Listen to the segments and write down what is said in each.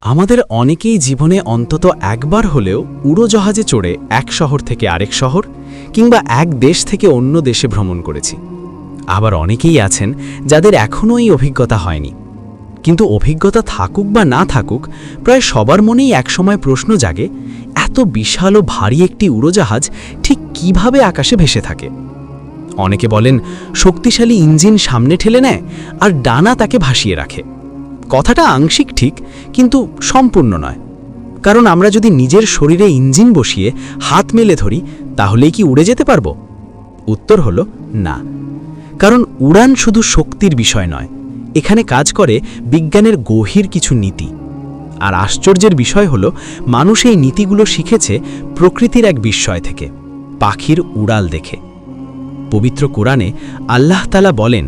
আমাদের অনেকেই জীবনে অন্তত একবার হলেও উড়োজাহাজে চড়ে এক শহর থেকে আরেক শহর কিংবা এক দেশ থেকে অন্য দেশে ভ্রমণ করেছি। আবার অনেকেই আছেন যাদের এখনও এই অভিজ্ঞতা হয়নি। কিন্তু অভিজ্ঞতা থাকুক বা না থাকুক, প্রায় সবার মনেই একসময় প্রশ্ন জাগে, এত বিশাল ও ভারী একটি উড়োজাহাজ ঠিক কিভাবে আকাশে ভেসে থাকে। অনেকে বলেন শক্তিশালী ইঞ্জিন সামনে ঠেলে নেয় আর ডানা তাকে ভাসিয়ে রাখে। কথাটা আংশিক ঠিক, কিন্তু সম্পূর্ণ নয়। কারণ আমরা যদি নিজের শরীরে ইঞ্জিন বসিয়ে হাত মেলে ধরি, তাহলেই কি উড়ে যেতে পারব? উত্তর হলো না। কারণ উড়ান শুধু শক্তির বিষয় নয়, এখানে কাজ করে বিজ্ঞানের গভীর কিছু নীতি। আর আশ্চর্যের বিষয় হলো, মানুষ এই নীতিগুলো শিখেছে প্রকৃতির এক বিস্ময় থেকে, পাখির উড়াল দেখে। পবিত্র কোরআনে আল্লাহ তাআলা বলেন,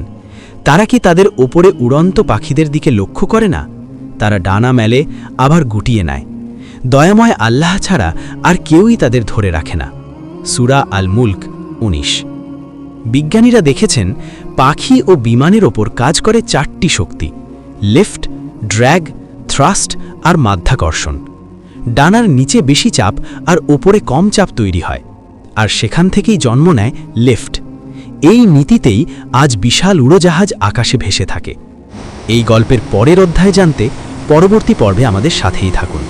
তারা কি তাদের ওপরে উড়ন্ত পাখিদের দিকে লক্ষ্য করে না? তারা ডানা মেলে আবার গুটিয়ে নেয়। দয়াময় আল্লাহ ছাড়া আর কেউই তাদের ধরে রাখে না। সূরা আল মুলক ১৯। বিজ্ঞানীরা দেখেছেন পাখি ও বিমানের ওপর কাজ করে ৪টি শক্তি: লিফট, ড্র্যাগ, থ্রাস্ট আর মাধ্যাকর্ষণ। ডানার নিচে বেশি চাপ আর ওপরে কম চাপ তৈরি হয়, আর সেখান থেকেই জন্ম নেয় লিফট। এই নীতিতেই আজ বিশাল উড়োজাহাজ আকাশে ভেসে থাকে। এই গল্পের পরের অধ্যায় জানতে পরবর্তী পর্বে আমাদের সাথেই থাকুন।